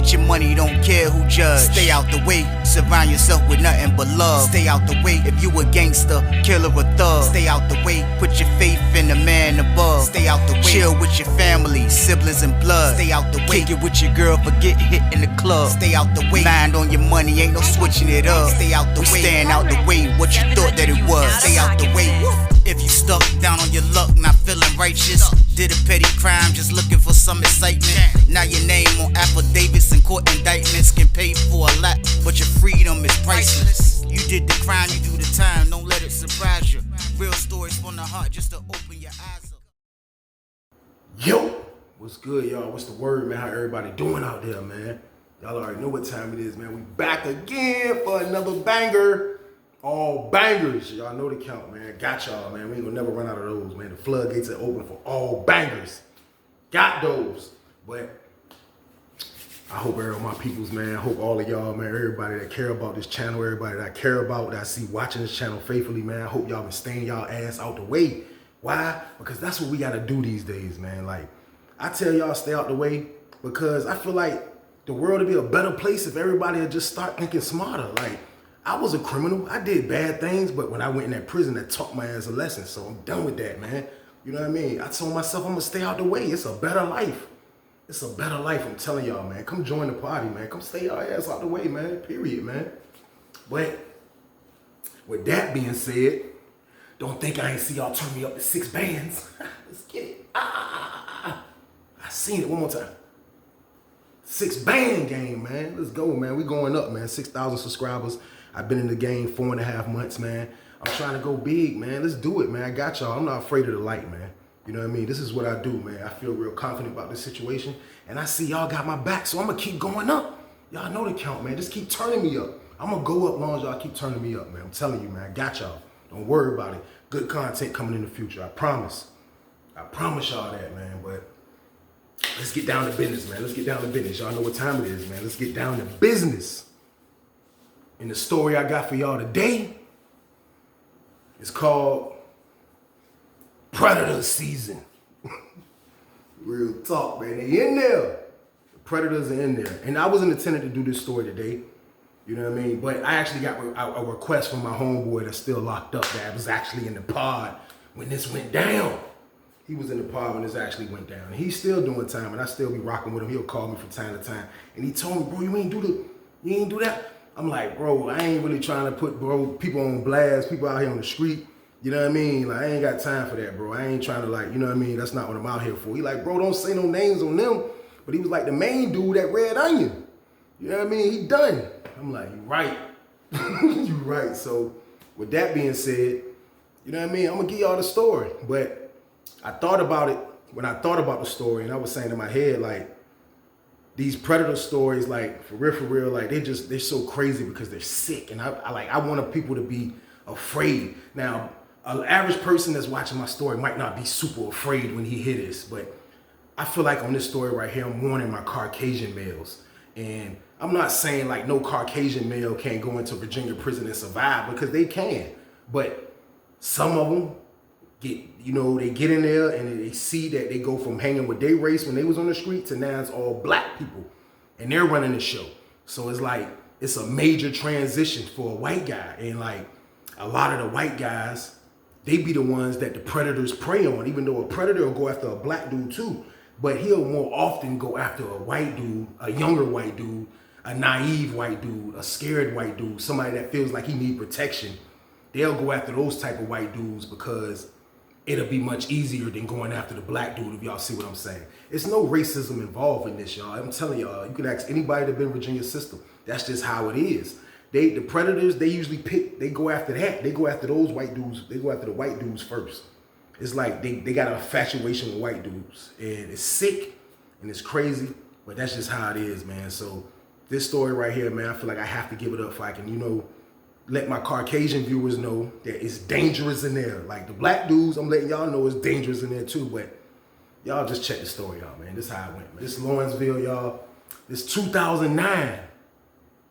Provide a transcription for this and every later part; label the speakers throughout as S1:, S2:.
S1: get your money, don't care who judge. Stay out the way, surround yourself with nothing but love. Stay out the way, if you a gangster, killer or thug. Stay out the way, put your faith in the man above. Stay out the way, chill with your family, siblings and blood. Stay out the way, kick it with your girl, forget hit in the club. Stay out the way, mind on your money, ain't no switching it up. Stay out the way, stand out the way, what you thought that it was. Stay out the way. If you stuck down on your luck, not feeling righteous, did a petty crime, just looking for some excitement. Now your name on affidavits and court indictments can pay for a lot, but your freedom is priceless. You did the crime, you do the time, don't let it surprise you. Real stories from the heart, just to open your eyes up.
S2: Yo, what's good, y'all? What's the word, man? How everybody doing out there, man? Y'all already know what time it is, man. We back again for another banger. All bangers. Y'all know the count, man. Got y'all, man. We ain't gonna never run out of those, man. The floodgates are open for all bangers. Got those. But I hope all my peoples, man. I hope all of y'all, man, everybody that care about this channel, everybody that I care about, that I see watching this channel faithfully, man. I hope y'all been staying y'all ass out the way. Why? Because that's what we gotta do these days, man. Like, I tell y'all stay out the way because I feel like the world would be a better place if everybody would just start thinking smarter. Like, I was a criminal. I did bad things, but when I went in that prison, that taught my ass a lesson. So I'm done with that, man. You know what I mean? I told myself I'm gonna stay out the way. It's a better life. It's a better life, I'm telling y'all, man. Come join the party, man. Come stay your ass out the way, man. Period, man. But with that being said, don't think I ain't see y'all turn me up to 6 bands. Let's get it. I seen it one more time. 6 band game, man. Let's go, man. We going up, man. 6,000 subscribers. I've been in the game 4.5 months, man. I'm trying to go big, man. Let's do it, man. I got y'all. I'm not afraid of the light, man. You know what I mean? This is what I do, man. I feel real confident about this situation. And I see y'all got my back, so I'm going to keep going up. Y'all know the count, man. Just keep turning me up. I'm going to go up long as y'all keep turning me up, man. I'm telling you, man. I got y'all. Don't worry about it. Good content coming in the future. I promise. I promise y'all that, man. But let's get down to business, man. Let's get down to business. Y'all know what time it is, man. Let's get down to business. And the story I got for y'all today is called Predator Season. Real talk, man. They in there. The Predators are in there. And I wasn't intending to do this story today. You know what I mean? But I actually got a request from my homeboy that's still locked up that was actually in the pod when this went down. He was in the pod when this actually went down. And he's still doing time, and I still be rocking with him. He'll call me from time to time. And he told me, bro, you ain't do that? I'm like, bro, I ain't really trying to put people on blast, people out here on the street. You know what I mean? Like, I ain't got time for that, bro. I ain't trying to, like, you know what I mean? That's not what I'm out here for. He like, bro, don't say no names on them. But he was like the main dude at Red Onion. You know what I mean? He done. I'm like, you right. You right. So with that being said, you know what I mean? I'm going to give y'all the story. But I thought about it when I thought about the story, and I was saying in my head, like, these Predator stories, like, for real, like, they're so crazy because they're sick. And I wanted people to be afraid. Now, an average person that's watching my story might not be super afraid when he hear this, but I feel like on this story right here, I'm warning my Caucasian males. And I'm not saying like no Caucasian male can't go into Virginia prison and survive, because they can. But some of them they get in there and they see that they go from hanging with their race when they was on the street to now it's all black people and they're running the show. So it's like, it's a major transition for a white guy. And like a lot of the white guys, they be the ones that the predators prey on, even though a predator will go after a black dude too. But he'll more often go after a white dude, a younger white dude, a naive white dude, a scared white dude, somebody that feels like he need protection. They'll go after those type of white dudes because it'll be much easier than going after the black dude, if y'all see what I'm saying. It's no racism involved in this, y'all. I'm telling y'all, you can ask anybody that been in Virginia system. That's just how it is. The predators, they usually they go after that. They go after those white dudes. They go after the white dudes first. It's like they got an infatuation with white dudes. And it's sick and it's crazy, but that's just how it is, man. So this story right here, man, I feel like I have to give it up if I can, let my Caucasian viewers know that it's dangerous in there. Like the black dudes, I'm letting y'all know it's dangerous in there too, but y'all just check the story out, man. This is how it went, man. This Lawrenceville, y'all. This 2009.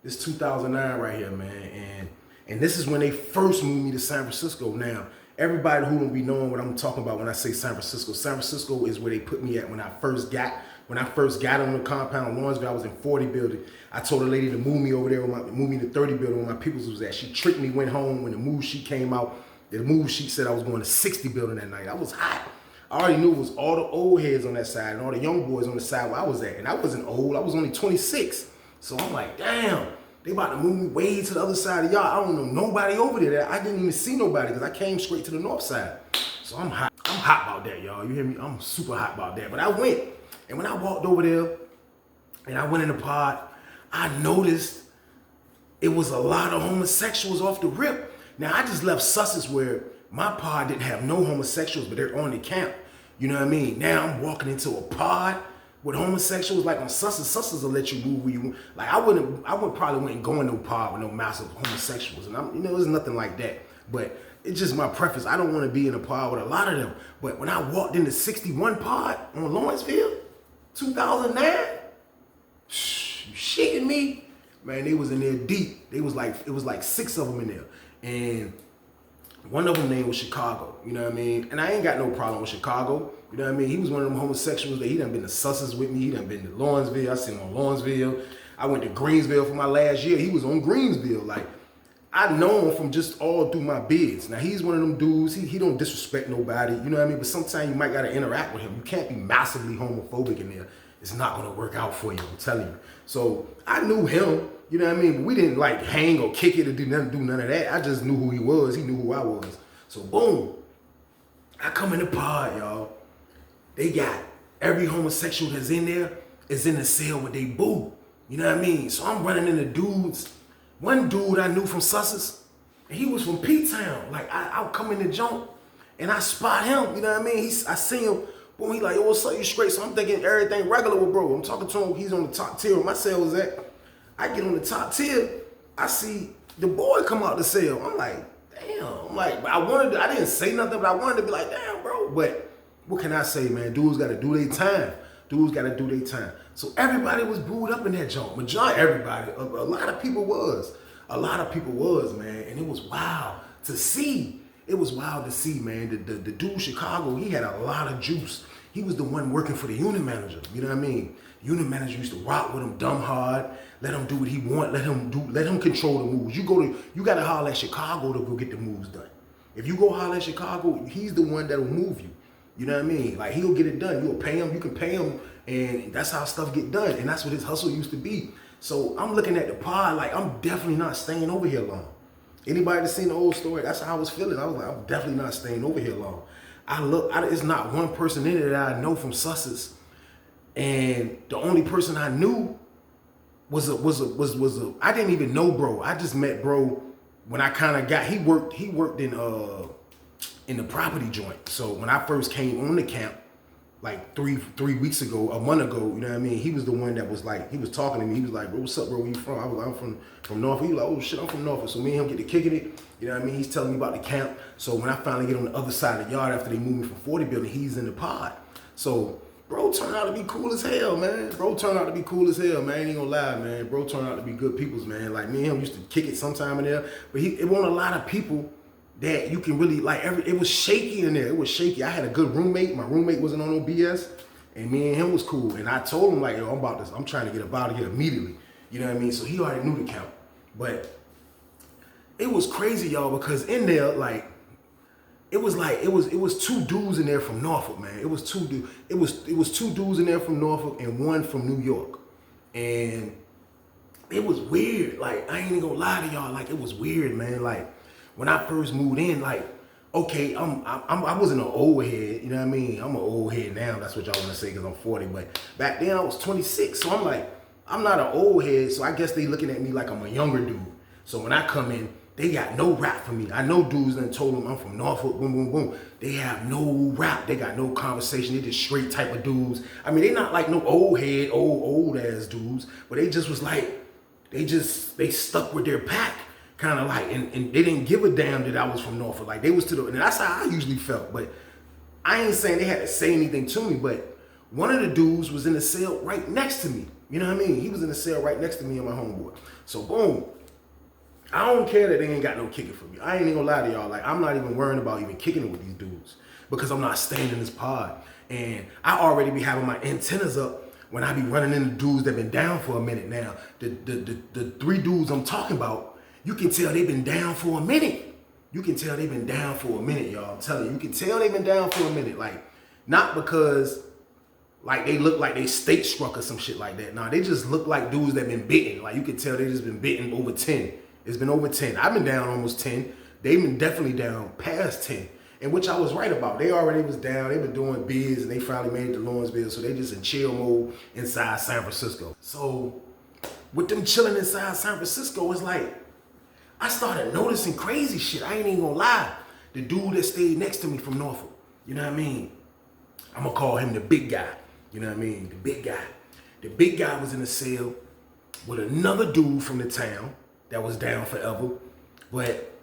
S2: This 2009 right here, man. And this is when they first moved me to San Francisco. Now, everybody who don't be knowing what I'm talking about when I say San Francisco is where they put me at when I first got When I first got on the compound, Lawrenceville, I was in 40 building. I told a lady to move me over there, move me to 30 building where my peoples was at. She tricked me, went home. When the move sheet came out, the move sheet said I was going to 60 building that night. I was hot. I already knew it was all the old heads on that side and all the young boys on the side where I was at. And I wasn't old. I was only 26. So I'm like, damn, they about to move me way to the other side of y'all. I don't know nobody over there. I didn't even see nobody because I came straight to the north side. So I'm hot. I'm hot about that, y'all. You hear me? I'm super hot about that. But I went. And when I walked over there and I went in the pod, I noticed it was a lot of homosexuals off the rip. Now, I just left Sussex where my pod didn't have no homosexuals, but they're on the camp. You know what I mean? Now I'm walking into a pod with homosexuals, like on Sussex. Sussex will let you move where you want. Like I probably wouldn't go in no pod with no massive homosexuals. And there's nothing like that. But it's just my preference. I don't want to be in a pod with a lot of them. But when I walked into 61 pod on Lawrenceville, 2009, you shitting me? Man, they was in there deep. It was like 6 of them in there. And one of them name was Chicago, you know what I mean? And I ain't got no problem with Chicago, you know what I mean? He was one of them homosexuals that he done been to Sussex with me. He done been to Lawrenceville. I seen him on Lawrenceville. I went to Greensville for my last year. He was on Greensville. Like, I know him from just all through my bids. Now, he's one of them dudes. He don't disrespect nobody, you know what I mean? But sometimes you might got to interact with him. You can't be massively homophobic in there. It's not going to work out for you, I'm telling you. So I knew him. You know what I mean? But we didn't like hang or kick it or do none of that. I just knew who he was. He knew who I was. So boom, I come in the pod, y'all. They got every homosexual that's in there is in the cell with they boo. You know what I mean? So I'm running into dudes. One dude I knew from Sussex, and he was from P-Town. Like I'll come in the jump and I spot him. You know what I mean? I see him. Boom, he like, yo, what's up? You straight? So I'm thinking everything regular with bro. I'm talking to him. He's on the top tier where my cell was at. I get on the top tier, I see the boy come out the cell. I'm like, damn. I'm like, I didn't say nothing, but I wanted to be like, damn, bro. But what can I say, man? Dudes got to do their time. Dudes got to do their time. So everybody was booed up in that jump. Majority, everybody. A lot of people was. A lot of people was, man. And it was wild to see. It was wild to see, man. The dude Chicago, he had a lot of juice. He was the one working for the unit manager. You know what I mean? Unit manager used to rock with him dumb hard. Let him do what he want. Let him control the moves. You gotta holler at Chicago to go get the moves done. If you go holler at Chicago, he's the one that'll move you. You know what I mean? Like he'll get it done. You'll pay him. You can pay him, and that's how stuff get done. And that's what his hustle used to be. So I'm looking at the pod like I'm definitely not staying over here long. Anybody that's seen the old story, that's how I was feeling. I was like, I'm definitely not staying over here long. It's not one person in it that I know from Sussex, and the only person I knew was I didn't even know bro. I just met bro when I kind of got, he worked in the property joint. So when I first came on the camp, like three weeks ago, a month ago, you know what I mean? He was the one that was like, he was talking to me. He was like, bro, what's up, bro? Where you from? I'm from Norfolk. He was like, oh shit, I'm from Norfolk. So me and him get to kicking it. You know what I mean? He's telling me about the camp. So when I finally get on the other side of the yard after they moved me from 40 building, he's in the pod. So bro turned out to be cool as hell, man. Bro turned out to be cool as hell, man. I ain't gonna lie, man. Bro turned out to be good peoples, man. Like me and him used to kick it sometime in there. But it wasn't a lot of people that you can really, like, it was shaky in there. It was shaky. I had a good roommate. My roommate wasn't on no BS. And me and him was cool. And I told him, like, yo, I'm trying to get up out of here immediately. You know what I mean? So he already knew the count. But it was crazy, y'all, because in there, like, it was 2 dudes in there from Norfolk, man. It was two dudes in there from Norfolk and one from New York. And it was weird. Like, I ain't even gonna lie to y'all. Like, it was weird, man. Like, when I first moved in, like, okay, I wasn't an old head, you know what I mean? I'm an old head now, that's what y'all wanna say, because I'm 40, but back then I was 26, so I'm like, I'm not an old head, so I guess they looking at me like I'm a younger dude. So when I come in, they got no rap for me. I know dudes that told them I'm from Norfolk, boom, boom, boom. They have no rap, they got no conversation, they just straight type of dudes. I mean, they not like no old head, old ass dudes, but they just was like, they stuck with their pack. Kind of like, and they didn't give a damn that I was from Norfolk. Like, they was to the, and that's how I usually felt. But I ain't saying they had to say anything to me, but one of the dudes was in the cell right next to me. You know what I mean? He was in the cell right next to me and my homeboy. So boom, I don't care that they ain't got no kicking for me. I ain't even gonna lie to y'all. Like, I'm not even worrying about even kicking it with these dudes because I'm not staying in this pod. And I already be having my antennas up when I be running into dudes that been down for a minute now, the 3 dudes I'm talking about, you can tell they've been down for a minute. You can tell they've been down for a minute, y'all. I'm telling you, you can tell they've been down for a minute. Like, not because like they look like they state struck or some shit like that. Nah, they just look like dudes that been bitten. Like, you can tell they just been bitten over 10. It's been over 10. I've been down almost 10. They've been definitely down past 10. And which I was right about. They already was down. They been doing bids and they finally made it to Lawrenceville. So they just in chill mode inside San Francisco. So with them chilling inside San Francisco, it's like, I started noticing crazy shit. I ain't even gonna lie. The dude that stayed next to me from Norfolk, you know what I mean? I'm gonna call him the big guy. You know what I mean? The big guy. The big guy was in a cell with another dude from the town that was down forever. But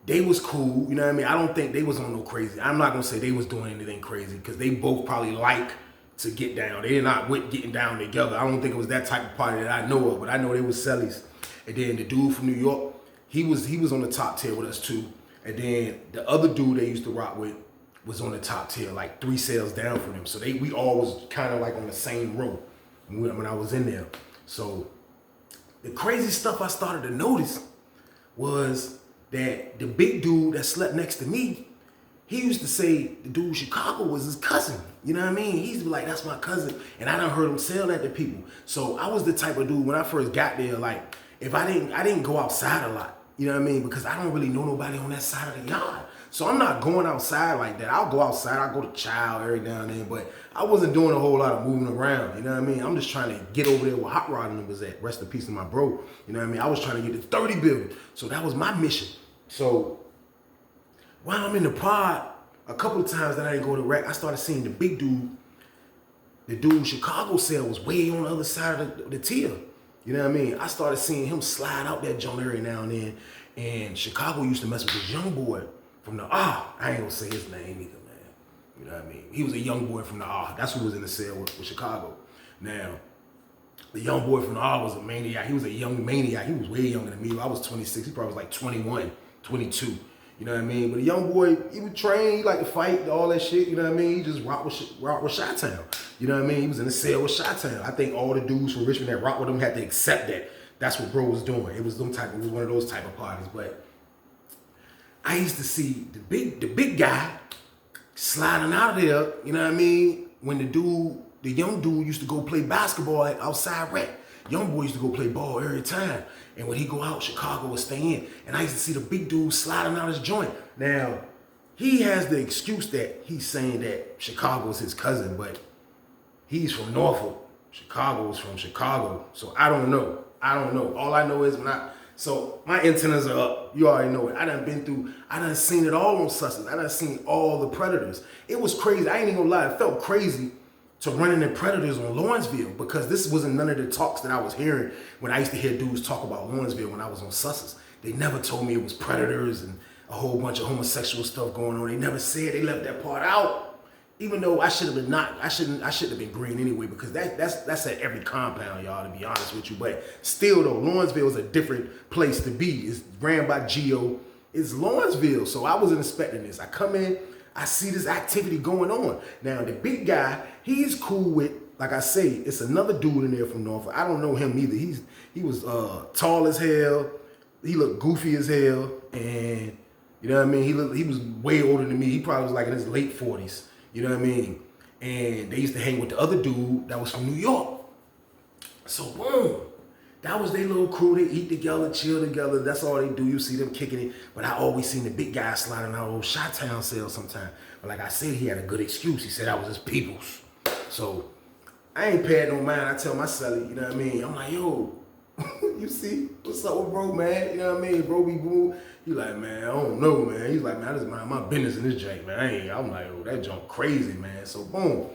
S2: they was cool, you know what I mean? I don't think they was on no crazy. I'm not gonna say they was doing anything crazy because they both probably like to get down. They're not with getting down together. I don't think it was that type of party that I know of, but I know they was cellies. And then the dude from New York, he was on the top tier with us too. And then the other dude they used to rock with was on the top tier, like 3 cells down from them. So we all was kind of like on the same row when I was in there. So the crazy stuff I started to notice was that the big dude that slept next to me, he used to say the dude in Chicago was his cousin. You know what I mean? He used to be like, that's my cousin. And I done heard him sell that to people. So I was the type of dude when I first got there, like, if I didn't go outside a lot, you know what I mean? Because I don't really know nobody on that side of the yard. So I'm not going outside like that. I'll go outside, I'll go to Child every now and then, but I wasn't doing a whole lot of moving around, you know what I mean? I'm just trying to get over there where Hot Rod and them was at. Rest in peace to my bro, you know what I mean? I was trying to get the 30 building. So that was my mission. So while I'm in the pod, a couple of times that I didn't go to rec, I started seeing the big dude, the dude in Chicago cell was way on the other side of the tier. You know what I mean? I started seeing him slide out that joint every now and then. And Chicago used to mess with this young boy from the I ain't gonna say his name either, man. You know what I mean? He was a young boy from the That's who was in the cell with Chicago. Now, the young boy from the was a maniac. He was a young maniac. He was way younger than me. I was 26. He probably was like 21, 22. You know what I mean? But a young boy, he would train, he liked to fight, all that shit, you know what I mean? He just rocked with Chi-Town. You know what I mean? He was in the cell with Chi-Town. I think all the dudes from Richmond that rocked with him had to accept that. That's what bro was doing. It was one of those type of parties. But I used to see the big guy sliding out of there, you know what I mean? When the young dude used to go play basketball at outside rec. Young boy used to go play ball every time. And when he go out, Chicago would stay in. And I used to see the big dude sliding out his joint. Now, he has the excuse that he's saying that Chicago is his cousin, but he's from Norfolk. Chicago is from Chicago. So I don't know. All I know is so my antennas are up. You already know it. I done seen it all on Sussex. I done seen all the predators. It was crazy. I ain't even gonna lie. It felt crazy to run into predators on Lawrenceville because this wasn't none of the talks that I was hearing when I used to hear dudes talk about Lawrenceville when I was on Sussex. They never told me it was predators and a whole bunch of homosexual stuff going on. They never said, they left that part out. Even though I shouldn't have been green anyway, because that's at every compound, y'all, to be honest with you. But still though, Lawrenceville is a different place to be. It's ran by Geo. It's Lawrenceville. So I wasn't expecting this. I come in, I see this activity going on. Now the big guy, he's cool with, like I say, it's another dude in there from Norfolk. I don't know him either. He was tall as hell. He looked goofy as hell, and you know what I mean. He was way older than me. He probably was like in his late 40s. You know what I mean? And they used to hang with the other dude that was from New York. So boom, that was their little crew. They eat together, chill together. That's all they do. You see them kicking it. But I always seen the big guy sliding out of those Chi-Town cells sometime. But like I said, he had a good excuse. He said that was his peoples. So I ain't paying no mind. I tell my celly, you know what I mean? I'm like, yo, you see, what's up with bro, man? You know what I mean? Bro be boo. He like, man, I don't know, man. He's like, man, I just mind my business in this jank, man. I'm like, oh, that junk crazy, man. So boom,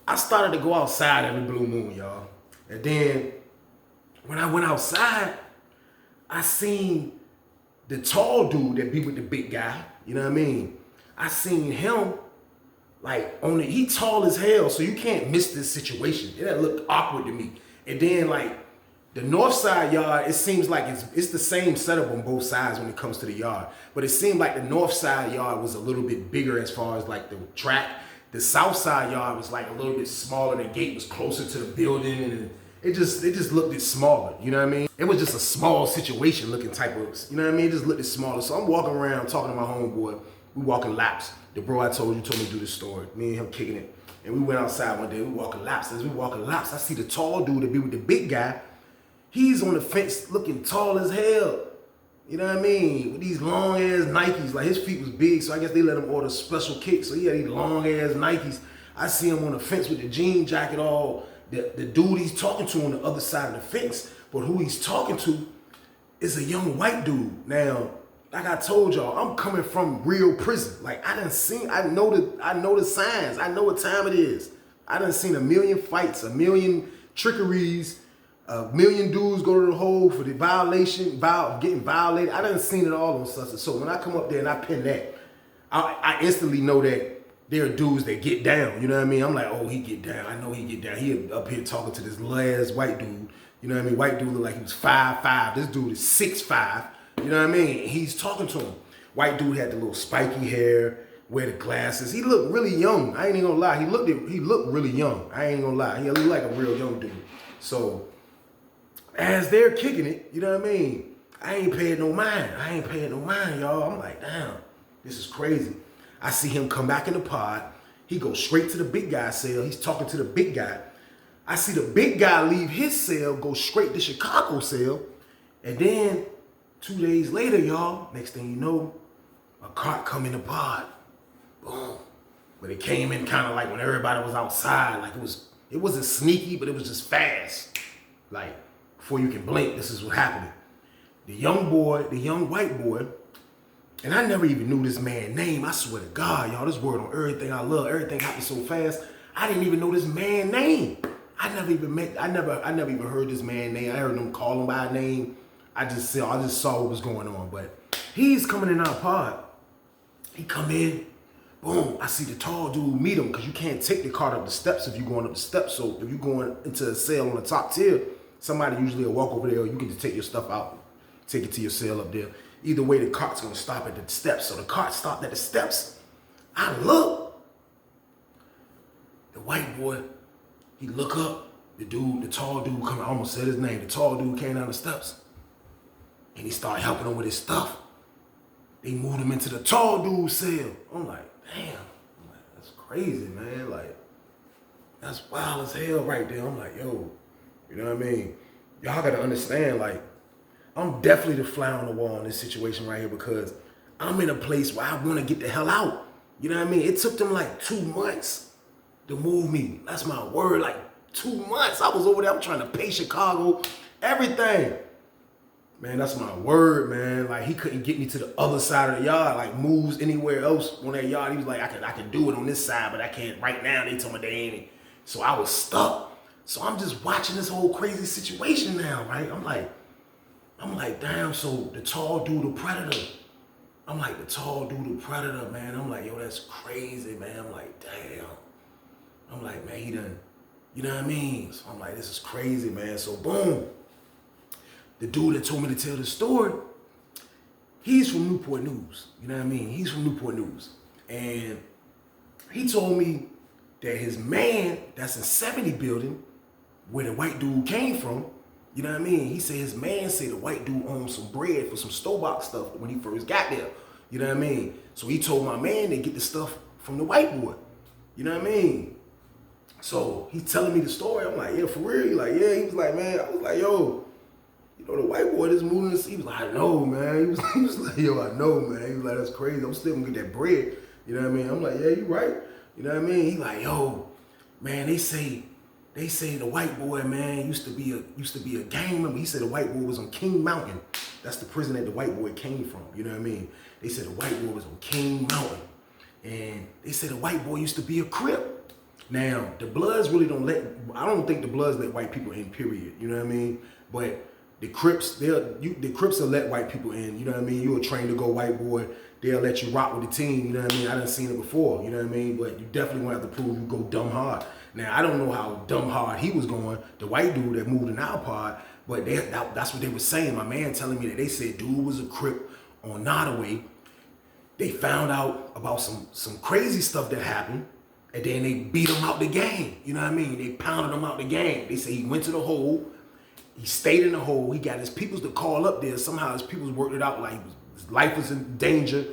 S2: I started to go outside every blue moon, y'all. And then when I went outside, I seen the tall dude that be with the big guy. You know what I mean? I seen him like he tall as hell, so you can't miss this situation. It looked awkward to me. And then like the north side yard, it seems like it's the same setup on both sides when it comes to the yard. But it seemed like the north side yard was a little bit bigger as far as like the track. The south side yard was like a little bit smaller. The gate was closer to the building, and it just looked it smaller. You know what I mean? It was just a small situation looking type of, you know what I mean? It just looked it smaller. So I'm walking around talking to my homeboy. We walking laps. The bro I told me to do this story. Me and him kicking it. And we went outside one day. We walking laps. As we walking laps, I see the tall dude that be with the big guy. He's on the fence looking tall as hell. You know what I mean? With these long ass Nikes. Like his feet was big, so I guess they let him order special kicks. So he had these long ass Nikes. I see him on the fence with the jean jacket all. The dude he's talking to on the other side of the fence, but who he's talking to is a young white dude. Now, like I told y'all, I'm coming from real prison. Like I know the signs. I know what time it is. I done seen a million fights, a million trickeries, a million dudes go to the hole for the getting violated. I done seen it all on Sussex. So when I come up there and I pin that, I instantly know that there are dudes that get down. You know what I mean? I'm like, oh, he get down. I know he get down. He up here talking to this last white dude. You know what I mean? White dude look like he was 5'5". This dude is 6'5". You know what I mean? He's talking to him. White dude had the little spiky hair, wear the glasses. He looked really young. I ain't even gonna lie. He looked really young. I ain't gonna lie. He looked like a real young dude. So as they're kicking it, you know what I mean? I ain't paying no mind. Y'all. I'm like, damn, this is crazy. I see him come back in the pod. He goes straight to the big guy's cell. He's talking to the big guy. I see the big guy leave his cell, go straight to Chicago cell. And then 2 days later, y'all, next thing you know, a cart come in the pod. Boom. But it came in kind of like when everybody was outside. Like it wasn't sneaky, but it was just fast. Like before you can blink, this is what happened. The young white boy, and I never even knew this man's name. I swear to God, y'all, this word on everything I love, everything happened so fast. I didn't even know this man's name. I never even heard this man's name. I heard them call him by name. I just saw what was going on. But he's coming in our pod. He come in, boom. I see the tall dude meet him because you can't take the cart up the steps if you're going up the steps. So if you're going into a cell on the top tier, somebody usually will walk over there, or you can just take your stuff out, take it to your cell up there. Either way, the cart's gonna stop at the steps. So the cart stopped at the steps. I look. The white boy, he look up. The tall dude coming, I almost said his name. The tall dude came down the steps. And he started helping him with his stuff. They moved him into the tall dude's cell. I'm like, damn. That's crazy, man. Like, that's wild as hell right there. I'm like, yo, you know what I mean? Y'all gotta understand, like, I'm definitely the fly on the wall in this situation right here because I'm in a place where I want to get the hell out. You know what I mean? It took them like 2 months to move me. That's my word, like 2 months. I was over there, I'm trying to pay Chicago, everything. Man, that's my word, man. Like he couldn't get me to the other side of the yard, like moves anywhere else on that yard. He was like, I can do it on this side, but I can't right now. They told me they ain't. So I was stuck. So I'm just watching this whole crazy situation now, right? I'm like, damn, so the tall dude, the predator. I'm like, the tall dude, the predator, man. I'm like, yo, that's crazy, man. I'm like, damn. I'm like, man, he done, you know what I mean? So I'm like, this is crazy, man. So boom. The dude that told me to tell the story, he's from Newport News. You know what I mean? He's from Newport News. And he told me that his man that's in 70 building, where the white dude came from, you know what I mean? He said his man said the white dude owned some bread for some store-bought stuff when he first got there. You know what I mean? So he told my man to get the stuff from the white boy. You know what I mean? So he's telling me the story. I'm like, yeah, for real? He like, yeah. He was like, man, I was like, yo, you know, the white boy just moving this. He was like, I know, man. He was like, yo, I know, man. He was like, that's crazy. I'm still gonna get that bread. You know what I mean? I'm like, yeah, you right. You know what I mean? He like, yo, man, they say the white boy, man, used to be a gang member. He said the white boy was on King Mountain. That's the prison that the white boy came from. You know what I mean? They said the white boy was on King Mountain. And they said the white boy used to be a Crip. Now, the Bloods really I don't think the Bloods let white people in, period. You know what I mean? But the Crips, the Crips will let white people in. You know what I mean? You're a train to go white boy. They'll let you rock with the team. You know what I mean? I done seen it before. You know what I mean? But you definitely gonna have to prove you go dumb hard. Now, I don't know how dumb hard he was going, the white dude that moved in our pod, but that's what they were saying. My man telling me that they said dude was a Crip on Nottoway. They found out about some crazy stuff that happened, And then they beat him out the game. You know what I mean? They pounded him out the game. They say he went to the hole. He stayed in the hole. He got his peoples to call up there. Somehow his peoples worked it out like his life was in danger.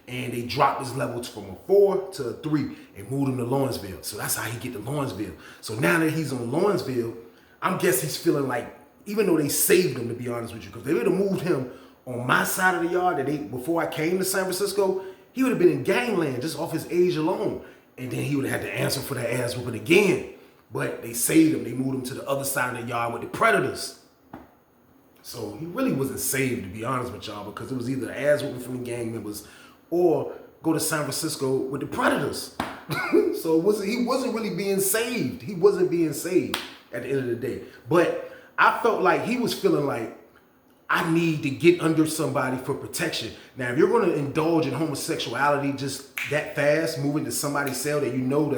S2: And they dropped his level from a 4 to a 3 and moved him to Lawrenceville. So that's how he get to Lawrenceville. So now that he's on Lawrenceville, I'm guessing he's feeling like, even though they saved him, to be honest with you, because they would have moved him on my side of the yard before I came to San Francisco, he would have been in gangland just off his age alone. And then he would have had to answer for that ass whooping again. But they saved him. They moved him to the other side of the yard with the predators. So he really wasn't saved, to be honest with y'all, because it was either ass whooping from the gang members or go to San Francisco with the predators. So he wasn't really being saved. He wasn't being saved at the end of the day. But I felt like he was feeling like, I need to get under somebody for protection. Now, if you're going to indulge in homosexuality just that fast, moving to somebody's cell that you know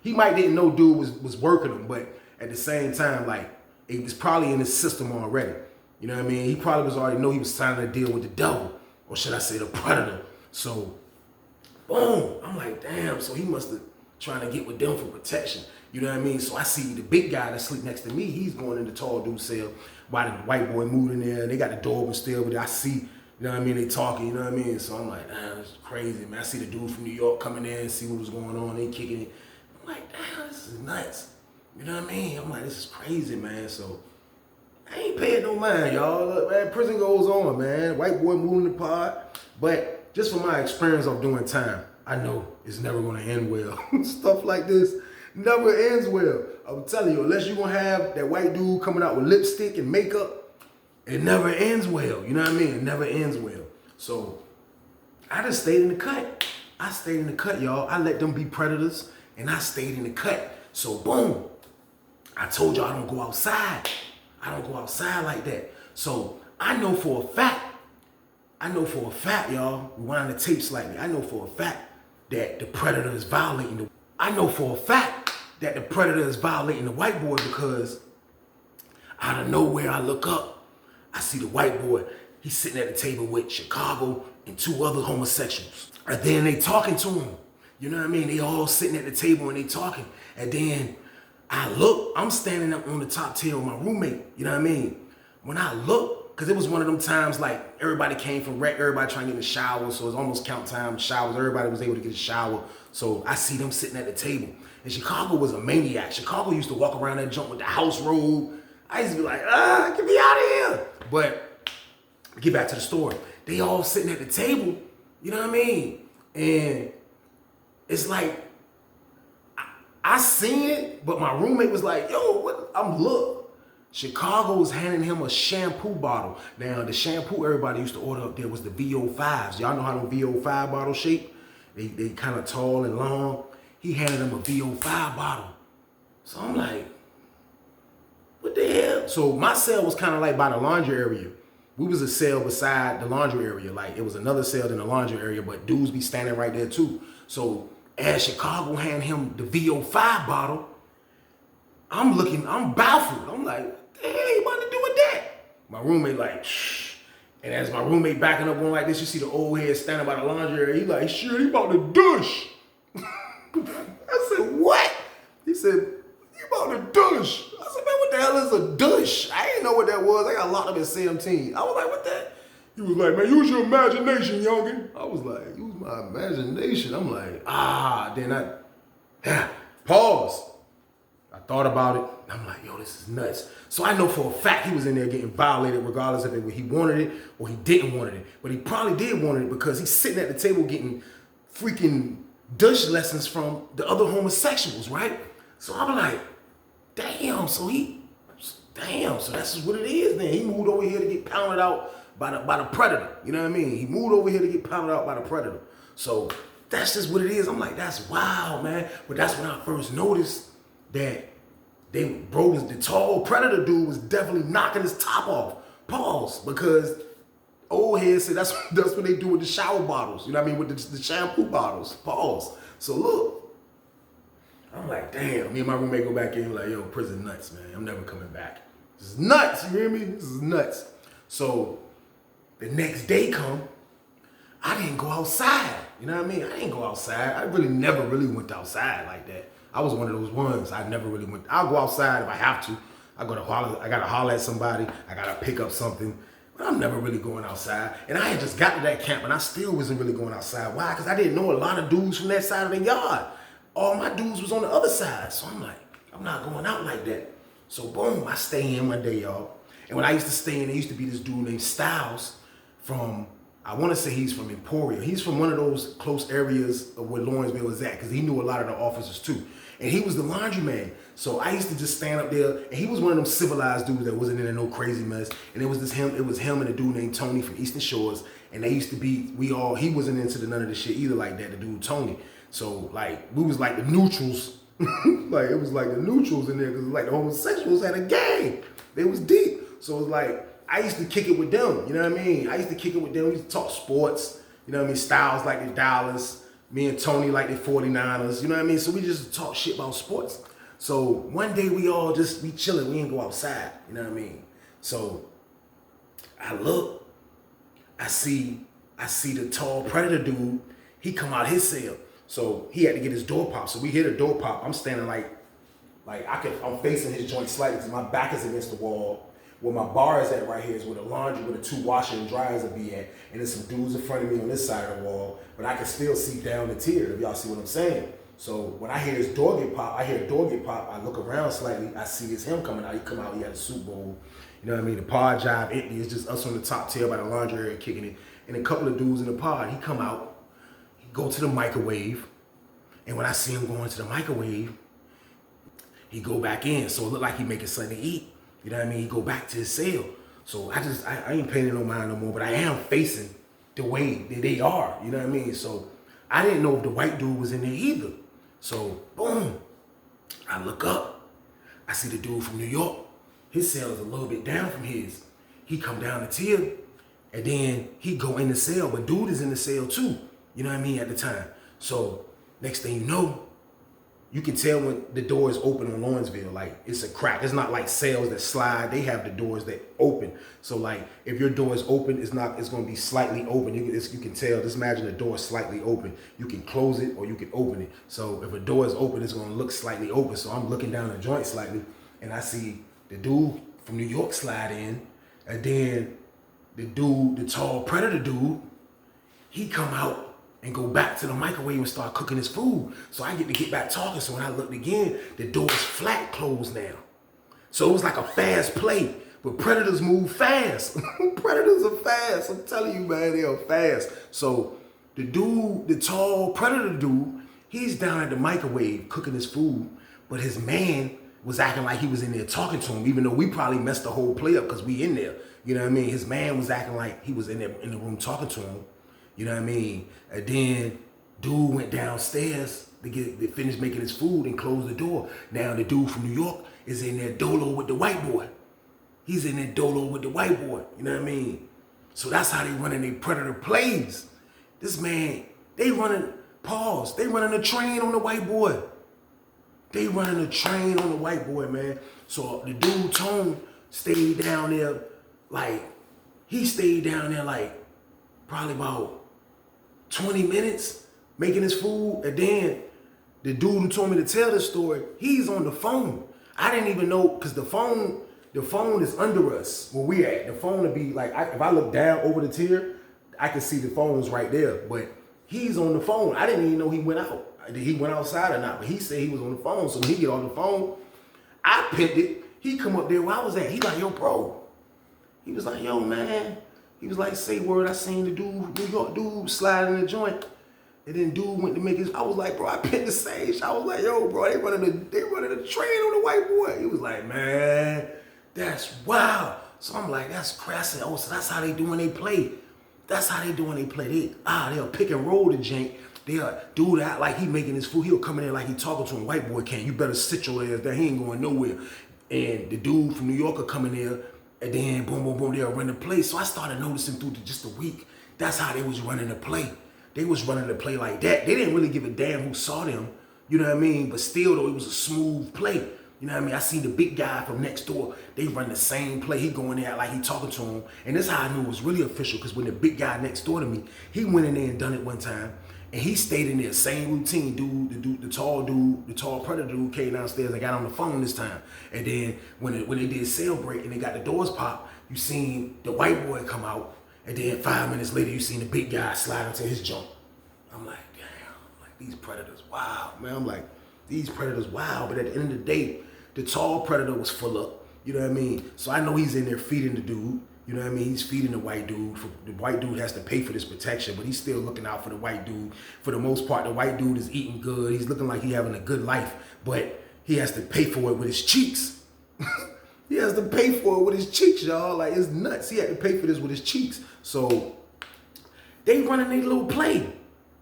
S2: he might didn't know dude was working him, but at the same time, like, it was probably in his system already. You know what I mean? He probably already know he was signing a deal with the devil, or should I say the predator. So, boom, I'm like, damn, so he must have trying to get with them for protection. You know what I mean? So I see the big guy that sleep next to me, he's going in the tall dude's cell while the white boy moved in there. They got the door open still, but I see, you know what I mean, they talking, you know what I mean? So I'm like, damn, this is crazy, man. I see the dude from New York coming in and see what was going on, they kicking it. I'm like, damn, this is nuts. You know what I mean? I'm like, this is crazy, man. So I ain't paying no mind, y'all. Look, man, prison goes on, man. White boy moving the pod. But just from my experience of doing time, I know it's never gonna end well. Stuff like this never ends well. I'm telling you, unless you're gonna have that white dude coming out with lipstick and makeup, it never ends well. You know what I mean? It never ends well. So I just stayed in the cut. I stayed in the cut, y'all. I let them be predators and I stayed in the cut. So boom, I told y'all I don't go outside. I don't go outside like that. So I know for a fact, y'all, rewind the tape slightly. I know for a fact that the predator is violating the white boy, because out of nowhere I look up, I see the white boy. He's sitting at the table with Chicago and 2 other homosexuals. And then they talking to him. You know what I mean? They all sitting at the table and they talking. And then I look, I'm standing up on the top tier with my roommate. You know what I mean? When I look, because it was one of them times like everybody came from rec, everybody trying to get in the shower, so it's almost count time, showers, everybody was able to get a shower. So I see them sitting at the table. And Chicago was a maniac. Chicago used to walk around that junk with the house robe. I used to be like, get me out of here. But get back to the story. They all sitting at the table, you know what I mean? And it's like, I seen it, but my roommate was like, yo, what? Look. Chicago was handing him a shampoo bottle. Now, the shampoo everybody used to order up there was the VO5s. Y'all know how the VO5 bottles shape? They kind of tall and long. He handed him a VO5 bottle. So I'm like, what the hell? So my cell was kind of like by the laundry area. We was a cell beside the laundry area. Like, it was another cell in the laundry area, but dudes be standing right there too. So as Chicago hand him the VO5 bottle, I'm baffled. I'm like, what the hell you about to do with that? My roommate like, shh. And as my roommate backing up going like this, you see the old head standing by the laundry area. He like, shit, he about to douche. I said, what? He said, you about to douche. I said, man, what the hell is a douche? I didn't know what that was. I got locked up at 17. I was like, what that? He was like, man, use your imagination, youngin. I was like, use my imagination. I'm like, then pause. I thought about it. I'm like, yo, this is nuts. So I know for a fact he was in there getting violated regardless of if he wanted it or he didn't want it. But he probably did want it because he's sitting at the table getting freaking douche lessons from the other homosexuals, right? So I'm like, damn, so that's just what it is then. He moved over here to get pounded out by the predator. You know what I mean? He moved over here to get pounded out by the predator. So that's just what it is. I'm like, that's wild, man. But that's when I first noticed that the tall predator dude was definitely knocking his top off. Pause. Because old head said that's what they do with the shower bottles. You know what I mean? With the shampoo bottles. Pause. So look, I'm like, damn. Me and my roommate go back in like, yo, prison nuts, man. I'm never coming back. This is nuts. You hear me? This is nuts. So the next day come, I didn't go outside. You know what I mean? I didn't go outside. I really never really went outside like that. I was one of those ones. I never really went. I'll go outside if I have to. I gotta holler at somebody. I gotta pick up something. But I'm never really going outside. And I had just got to that camp and I still wasn't really going outside. Why? Because I didn't know a lot of dudes from that side of the yard. All my dudes was on the other side. So I'm like, I'm not going out like that. So boom, I stay in one day, y'all. And when I used to stay in, there used to be this dude named Styles from, I want to say he's from Emporia. He's from one of those close areas of where Lawrenceville is at, because he knew a lot of the officers too. And he was the laundryman. So I used to just stand up there, and he was one of them civilized dudes that wasn't in no crazy mess. And it was him and a dude named Tony from Eastern Shores. And they used to be, he wasn't into none of the shit either like that, the dude Tony. So like, we was like the neutrals. Like, it was like the neutrals in there, because like the homosexuals had a gang. They was deep. So it was like, I used to kick it with them, you know what I mean? I used to kick it with them. We used to talk sports, you know what I mean? Styles like the Dallas, me and Tony like the 49ers, you know what I mean? So we just talk shit about sports. So one day we all just be chilling, we didn't go outside, you know what I mean? So I look, I see the tall predator dude, he come out his cell. So he had to get his door popped. So we hear the door pop, I'm standing like I'm facing his joint slightly because my back is against the wall. Where my bar is at right here is where the laundry, where the 2 washer and dryers will be at. And there's some dudes in front of me on this side of the wall, but I can still see down the tier, if y'all see what I'm saying. So when I hear his door get popped, I look around slightly, I see it's him coming out. He come out, he had a suit bowl. You know what I mean? The pod job empty, it's just us on the top tier by the laundry area kicking it. And a couple of dudes in the pod, he come out, he go to the microwave. And when I see him going to the microwave, he go back in. So it look like he making something to eat. You know what I mean? He go back to his cell. So I ain't paying no mind no more, but I am facing the way that they are. You know what I mean? So I didn't know if the white dude was in there either. So boom, I look up. I see the dude from New York. His cell is a little bit down from his. He come down the tier, and then he go in the cell, but dude is in the cell too. You know what I mean? At the time. So next thing you know, you can tell when the door is open on Lawrenceville, like it's a crack. It's not like cells that slide. They have the doors that open. So like if your door is open, it's going to be slightly open. You can tell, just imagine the door is slightly open. You can close it or you can open it. So if a door is open, it's going to look slightly open. So I'm looking down the joint slightly and I see the dude from New York slide in, and then the tall predator dude, he come out and go back to the microwave and start cooking his food. So I get back talking. So when I looked again, the door is flat closed now. So it was like a fast play, but predators move fast. Predators are fast. I'm telling you, man, they are fast. So the tall predator dude, he's down at the microwave cooking his food, but his man was acting like he was in there talking to him, even though we probably messed the whole play up because we in there. You know what I mean? His man was acting like he was in there in the room talking to him. You know what I mean? And then dude went downstairs to finish making his food and close the door. Now the dude from New York is in there dolo with the white boy. He's in there dolo with the white boy. You know what I mean? So that's how they running their predator plays. This man, they running a train on the white boy. They running a train on the white boy, man. So the dude Tone stayed down there like probably about 20 minutes making his food, and then the dude who told me to tell this story, he's on the phone. I didn't even know, because the phone is under us where we at. The phone would be like, if I look down over the tier, I can see the phone's right there, but he's on the phone. I didn't even know he went out. He went outside or not, but he said he was on the phone. So when he get on the phone, I picked it. He come up there where I was at. He like, yo, bro. He was like, yo, man. He was like, say word, I seen the New York dude slide in the joint. And then dude went to make his, I was like, bro, I picked the same shit. I was like, yo, bro, they running a train on the white boy. He was like, man, that's wild. So I'm like, that's crazy. Oh, so that's how they doing they play. That's how they doing they play. They'll pick and roll the jank. They'll do that like he making his food. He'll come in there like he talking to him. White boy can't. You better sit your ass down. He ain't going nowhere. And the dude from New York will come in there. And then boom, boom, boom, they'll run the play. So I started noticing through just a week, that's how they was running the play. They was running the play like that. They didn't really give a damn who saw them, you know what I mean? But still though, it was a smooth play. You know what I mean? I seen the big guy from next door. They run the same play. He going there like he talking to him. And this is how I knew it was really official, because when the big guy next door to me, he went in there and done it one time. And he stayed in there, same routine. The tall predator dude came downstairs and got on the phone this time. And then when they did cell break and they got the doors popped, you seen the white boy come out. And then 5 minutes later, you seen the big guy slide into his jump. I'm like, damn, like these predators, wow, man. I'm like, these predators, wow. But at the end of the day, the tall predator was full up. You know what I mean? So I know he's in there feeding the dude. You know what I mean? He's feeding the white dude. The white dude has to pay for this protection, but he's still looking out for the white dude. For the most part, the white dude is eating good. He's looking like he's having a good life, but he has to pay for it with his cheeks. He has to pay for it with his cheeks, y'all. Like, it's nuts. He had to pay for this with his cheeks. So they running their little play.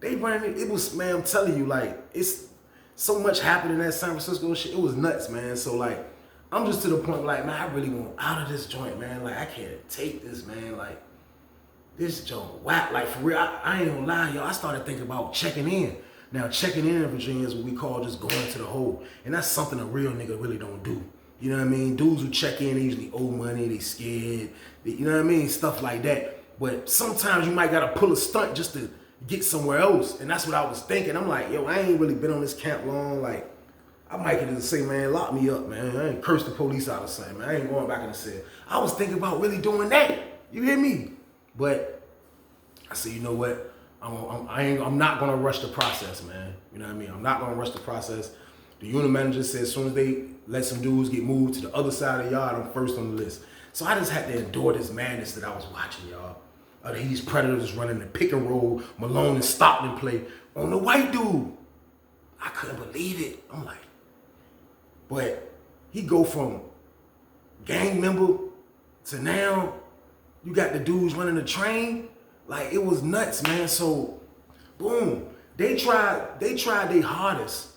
S2: They running it was, man, I'm telling you, like, it's so much happening in that San Francisco shit. It was nuts, man. So like, I'm just to the point, like, man, I really want out of this joint, man. Like, I can't take this, man. Like, this joint whack. Like, for real, I ain't gonna lie, y'all. I started thinking about checking in. Now, checking in Virginia is what we call just going to the hole. And that's something a real nigga really don't do. You know what I mean? Dudes who check in, they usually owe money, they scared. You know what I mean? Stuff like that. But sometimes you might gotta pull a stunt just to get somewhere else. And that's what I was thinking. I'm like, yo, I ain't really been on this camp long. Like, I might get to say, man, lock me up, man. I ain't curse the police out of something, man. I ain't going back in the cell. I was thinking about really doing that. You hear me? But I said, you know what? I'm not gonna rush the process, man. You know what I mean? I'm not gonna rush the process. The unit manager said as soon as they let some dudes get moved to the other side of the yard, I'm first on the list. So I just had to endure this madness that I was watching, y'all. These predators running the pick and roll, Malone and Stockton play on the white dude. I couldn't believe it. I'm like, but he go from gang member to now you got the dudes running the train. Like, it was nuts, man. So, boom. They tried their hardest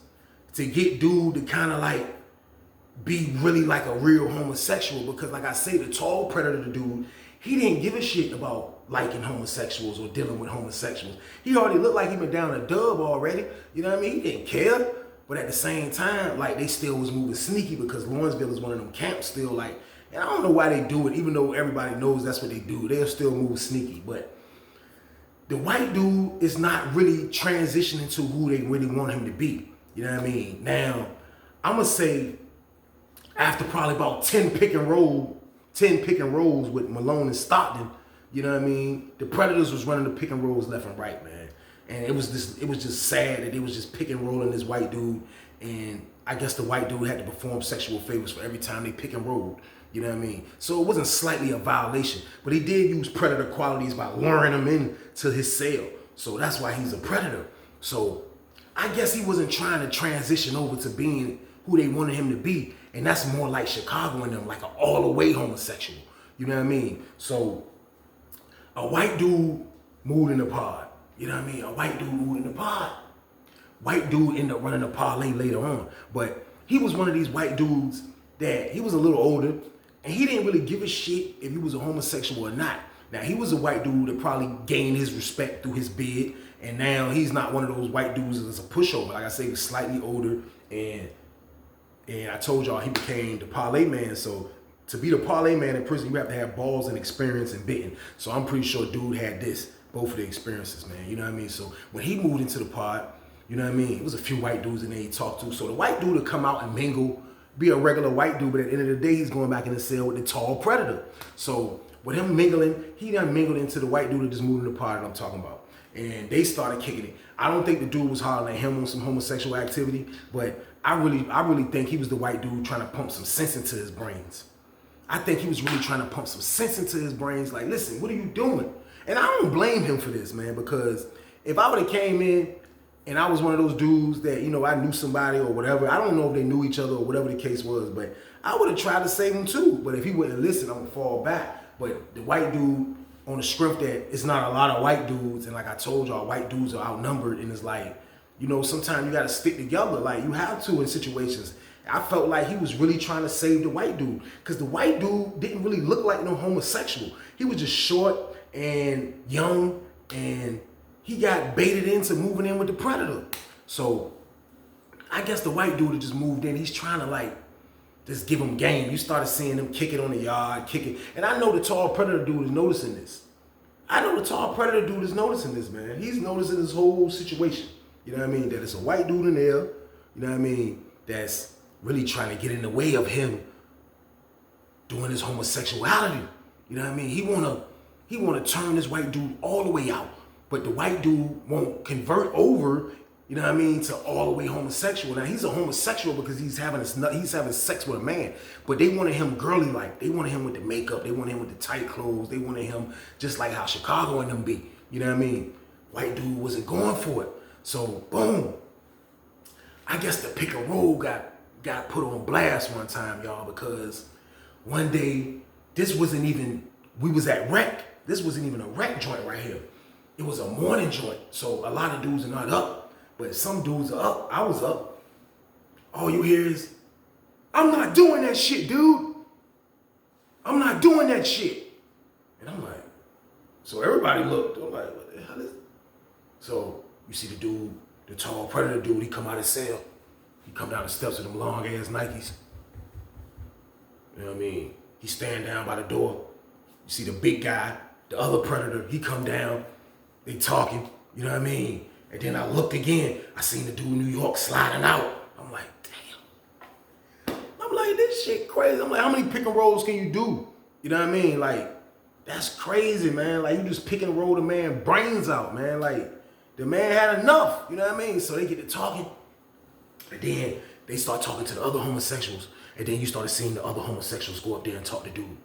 S2: to get dude to kind of like be really like a real homosexual, because like I say, the tall predator dude, he didn't give a shit about liking homosexuals or dealing with homosexuals. He already looked like he been down a dub already. You know what I mean? He didn't care. But at the same time, like, they still was moving sneaky, because Lawrenceville is one of them camps still, like, and I don't know why they do it, even though everybody knows that's what they do. They'll still move sneaky. But the white dude is not really transitioning to who they really want him to be. You know what I mean? Now, I'm going to say after probably about 10 pick and rolls with Malone and Stockton, you know what I mean? The Predators was running the pick and rolls left and right, man. And it was just sad that they was just pick and rolling this white dude. And I guess the white dude had to perform sexual favors for every time they pick and rolled. You know what I mean? So it wasn't slightly a violation, but he did use predator qualities by luring him into his cell. So that's why he's a predator. So I guess he wasn't trying to transition over to being who they wanted him to be. And that's more like Chicago and them, like an all-the-way homosexual. You know what I mean? So a white dude moved in the pod. You know what I mean? A white dude moved in the pod. White dude ended up running a parlay later on. But he was one of these white dudes that he was a little older, and he didn't really give a shit if he was a homosexual or not. Now, he was a white dude that probably gained his respect through his beard, and now he's not one of those white dudes that's a pushover. Like I say, he was slightly older, and I told y'all he became the parlay man. So to be the parlay man in prison, you have to have balls and experience and bitten. So I'm pretty sure dude had both of the experiences, man. You know what I mean? So when he moved into the pod, you know what I mean? It was a few white dudes in there he talked to. So the white dude would come out and mingle, be a regular white dude, but at the end of the day, he's going back in the cell with the tall predator. So with him mingling, he done mingled into the white dude that just moved in the pod that I'm talking about. And they started kicking it. I don't think the dude was hollering at him on some homosexual activity, but I really think he was the white dude trying to pump some sense into his brains. I think he was really trying to pump some sense into his brains. Like, listen, what are you doing? And I don't blame him for this, man, because if I would have came in and I was one of those dudes that, you know, I knew somebody or whatever, I don't know if they knew each other or whatever the case was, but I would have tried to save him too. But if he wouldn't listen, I'm gonna fall back. But the white dude, on the strength that it's not a lot of white dudes, and like I told y'all, white dudes are outnumbered, and it's like, you know, sometimes you gotta stick together. Like, you have to in situations. I felt like he was really trying to save the white dude, because the white dude didn't really look like no homosexual. He was just short and young, and he got baited into moving in with the predator. So I guess the white dude that just moved in, he's trying to like just give them game. You started seeing them kick it on the yard, kick it. And I know the tall predator dude is noticing this. I know the tall predator dude is noticing this, man. He's noticing this whole situation. You know what I mean? That it's a white dude in there, you know what I mean, that's really trying to get in the way of him doing his homosexuality. You know what I mean? He wanna turn this white dude all the way out. But the white dude won't convert over, you know what I mean, to all the way homosexual. Now he's a homosexual because he's having sex with a man. But they wanted him girly like. They wanted him with the makeup. They wanted him with the tight clothes. They wanted him just like how Chicago and them be. You know what I mean? White dude wasn't going for it. So boom. I guess the pick and roll got put on blast one time, y'all, because one day, we was at rec. This wasn't even a rec joint right here. It was a morning joint. So a lot of dudes are not up, but some dudes are up. I was up. All you hear is, I'm not doing that shit, dude. I'm not doing that shit. And I'm like, so everybody looked. I'm like, what the hell is it? So you see the dude, the tall predator dude, he come out of his cell. He come down the steps with them long ass Nikes. You know what I mean? He stand down by the door. You see the big guy, the other predator, he come down. They talking, you know what I mean? And then I looked again. I seen the dude in New York sliding out. I'm like, damn. I'm like, this shit crazy. I'm like, how many pick and rolls can you do? You know what I mean? Like, that's crazy, man. Like, you just pick and roll the man brains out, man. Like, the man had enough, you know what I mean? So they get to talking. And then they start talking to the other homosexuals. And then you started seeing the other homosexuals go up there and talk to dude.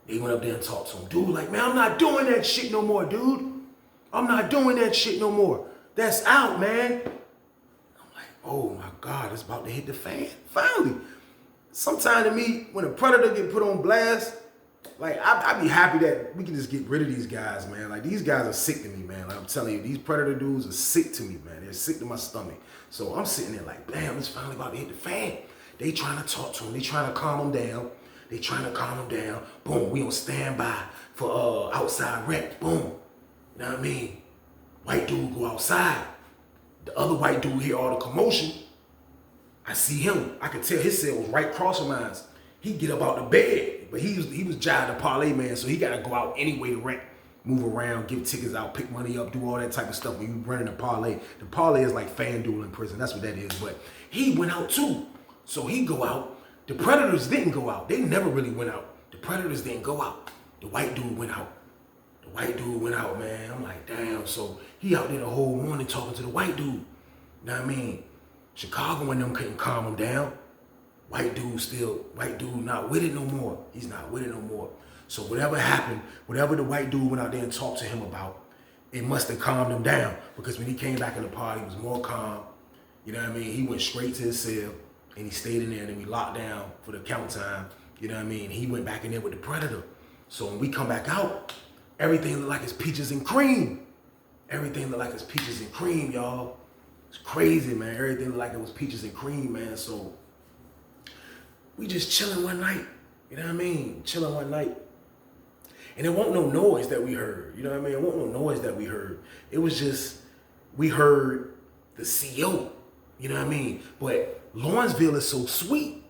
S2: They went up there and talked to him. Dude, like, man, I'm not doing that shit no more, dude. I'm not doing that shit no more. That's out, man. I'm like, oh my God, it's about to hit the fan. Finally. Sometime to me, when a predator get put on blast, like, I be happy that we can just get rid of these guys, man. Like, these guys are sick to me, man. Like, I'm telling you, these predator dudes are sick to me, man. They're sick to my stomach. So I'm sitting there like, damn, it's finally about to hit the fan. They trying to talk to him. They trying to calm him down. They trying to calm him down. Boom, we on standby for outside rec. Boom. You know what I mean? White dude go outside. The other white dude hear all the commotion. I see him. I could tell his cell was right across from mine. He get up out the bed, but he was jiving the parlay man, so he got to go out anyway to rent, move around, give tickets out, pick money up, do all that type of stuff when you running a parlay. The parlay is like FanDuel in prison. That's what that is. But he went out too. So he go out. The predators didn't go out. They never really went out. The predators didn't go out. The white dude went out. The white dude went out, man. I'm like, damn. So he out there the whole morning talking to the white dude. You know what I mean? Chicago and them couldn't calm him down. White dude not with it no more. He's not with it no more. So whatever happened, whatever the white dude went out there and talked to him about, it must have calmed him down. Because when he came back in the party, he was more calm. You know what I mean? He went straight to his cell and he stayed in there and then we locked down for the count time. You know what I mean? He went back in there with the predator. So when we come back out, everything look like it's peaches and cream. Everything look like it's peaches and cream, y'all. It's crazy, man. Everything look like it was peaches and cream, man. So we just chilling one night. You know what I mean? Chilling one night. And it wasn't no noise that we heard. You know what I mean? It wasn't no noise that we heard. It was just, we heard the CO. You know what I mean? But Lawrenceville is so sweet.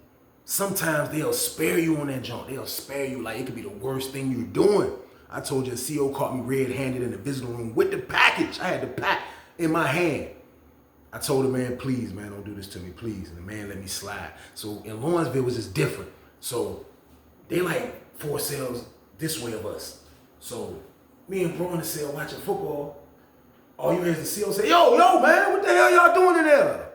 S2: Sometimes they'll spare you on that junk. They'll spare you like it could be the worst thing you're doing. I told you, the CO caught me red-handed in the visiting room with the package. I had the pack in my hand. I told the man, please, man, don't do this to me, please. And the man let me slide. So in Lawrenceville, it was just different. So they like 4 cells this way of us. So me and bro in the cell watching football. All you hear is the CO say, yo, man, what the hell y'all doing in there?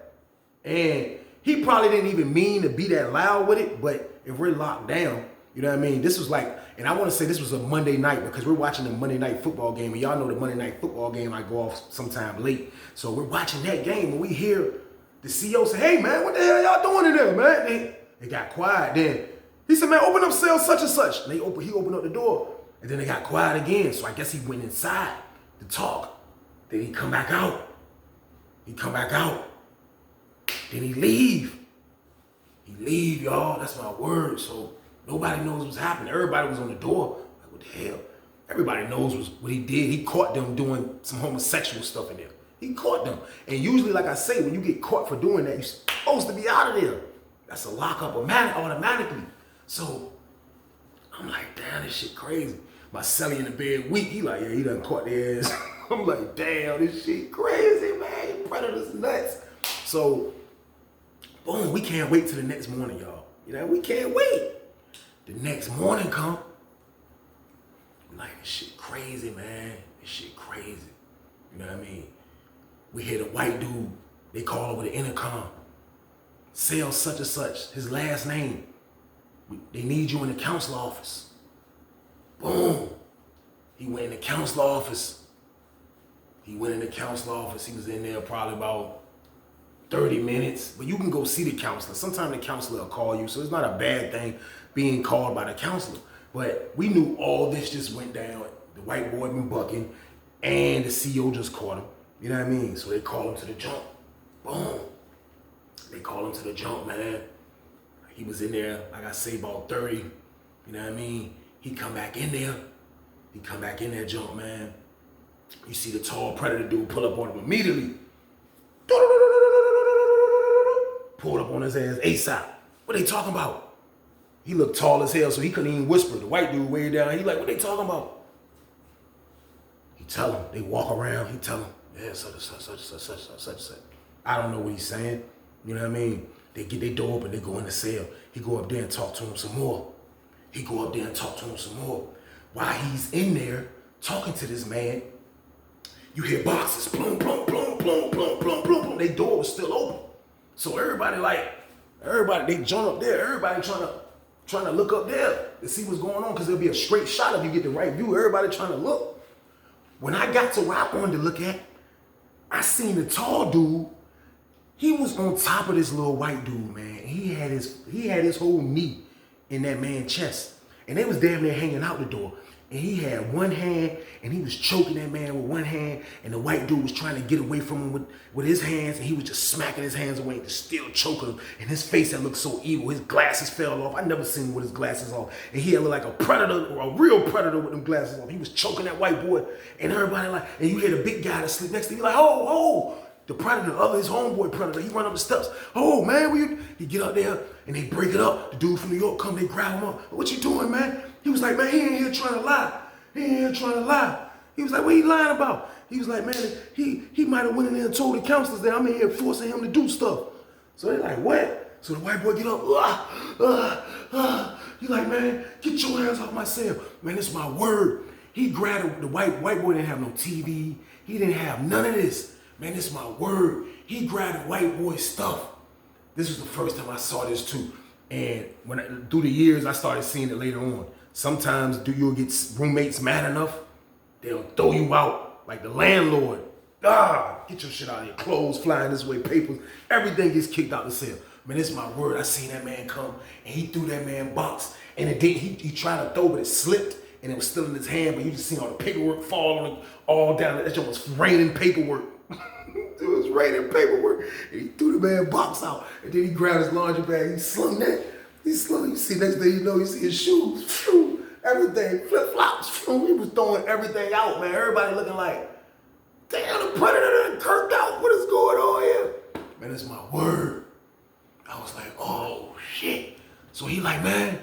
S2: And he probably didn't even mean to be that loud with it, but if we're locked down, you know what I mean? This was like, and I want to say this was a Monday night because we're watching the Monday night football game. And y'all know the Monday night football game, I go off sometime late. So we're watching that game and we hear the CO say, hey, man, what the hell y'all doing in there, man? They got quiet. Then he said, man, open up cell such and such. And he opened up the door. And then they got quiet again. So I guess he went inside to talk. Then he come back out. Then he leave. Y'all. That's my word. So nobody knows what's happening. Everybody was on the door. Like, what the hell? Everybody knows what he did. He caught them doing some homosexual stuff in there. He caught them. And usually, like I say, when you get caught for doing that, you're supposed to be out of there. That's a lockup automatically. So I'm like, damn, this shit crazy. My celly in the bed weak. He like, yeah, he done caught their ass. I'm like, damn, this shit crazy, man. Predators nuts. So, boom, we can't wait till the next morning, y'all. You know, we can't wait. The next morning come. I'm like, this shit crazy, man. This shit crazy. You know what I mean? We hear the white dude, they call over the intercom. Sell such and such, his last name. They need you in the council office. Boom. He went in the council office. He went in the council office. He was in there probably about 30 minutes. But you can go see the counselor. Sometimes the counselor will call you, so it's not a bad thing being called by the counselor. But we knew all this just went down. The white boy been bucking, and the CEO just caught him. You know what I mean? So they call him to the jump. Boom. They call him to the jump, man. He was in there, like I say, about 30. You know what I mean? He come back in there. He come back in there, jump, man. You see the tall predator dude pull up on him immediately. Pulled up on his ass ASAP. What they talking about? He looked tall as hell, so he couldn't even whisper. The white dude way down. He like, what they talking about? He tell him. They walk around. He tell him, yeah, such and such. I don't know what he's saying. You know what I mean? They get their door open. They go in the cell. He go up there and talk to him some more. He go up there and talk to him some more. While he's in there talking to this man, you hear boxes, plum, plum, plum, plum, plum, plum, plum, plum. Their door was still open. So everybody, they jump up there. Everybody trying to look up there to see what's going on, because there'll be a straight shot if you get the right view. Everybody trying to look. When I got to where I wanted to look at, I seen the tall dude. He was on top of this little white dude, man. He had his whole knee in that man's chest. And they was damn near hanging out the door. And he had one hand, and he was choking that man with one hand, and the white dude was trying to get away from him with his hands, and he was just smacking his hands away and just still choking him. And his face that looked so evil, his glasses fell off. I never seen him with his glasses off. And he had looked like a predator, or a real predator with them glasses off. He was choking that white boy, and everybody like, and you hear the big guy that sleep next to you like, oh. The predator, his homeboy predator, he run up the steps. Oh, man, he get up there, and they break it up. The dude from New York come, they grab him up. What you doing, man? He was like, man, he ain't here trying to lie. He ain't here trying to lie. He was like, what he lying about? He was like, man, he might have went in there and told the counselors that I'm in here forcing him to do stuff. So they like, what? So the white boy get up. He like, man, get your hands off my cell. Man, it's my word. He grabbed the white boy didn't have no TV. He didn't have none of this. Man, this is my word. He grabbed the white boy's stuff. This was the first time I saw this too. And through the years, I started seeing it later on. Sometimes you'll get roommates mad enough, they'll throw you out like the landlord. Get your shit out of here. Clothes flying this way, papers, everything gets kicked out the cell. Man, this is my word. I seen that man come, and he threw that man box, and it didn't. He tried to throw, but it slipped, and it was still in his hand. But you just seen all the paperwork fall on it, all down. That shit was raining paperwork. It was raining paperwork. And he threw the man box out, and then he grabbed his laundry bag. He slung that. You see, next thing you know, you see his shoes, everything, flip flops. He was throwing everything out, man. Everybody looking like, damn, the predator done kirked out. What is going on here? Man, it's my word. I was like, oh shit. So he like, man,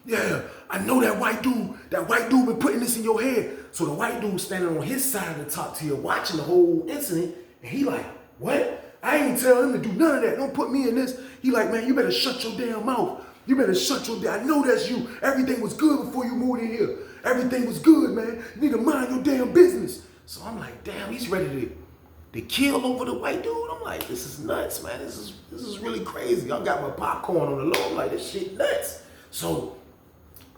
S2: yeah, I know that white dude been putting this in your head. So the white dude standing on his side of the top tier watching the whole incident, and he like, what? I ain't tell him to do none of that. Don't put me in this. He like, man, you better shut your damn mouth. You better shut your damn, I know that's you. Everything was good before you moved in here. Everything was good, man. You need to mind your damn business. So I'm like, damn, he's ready to kill over the white dude. I'm like, this is nuts, man. This is really crazy. I got my popcorn on the low. I'm like, this shit nuts. So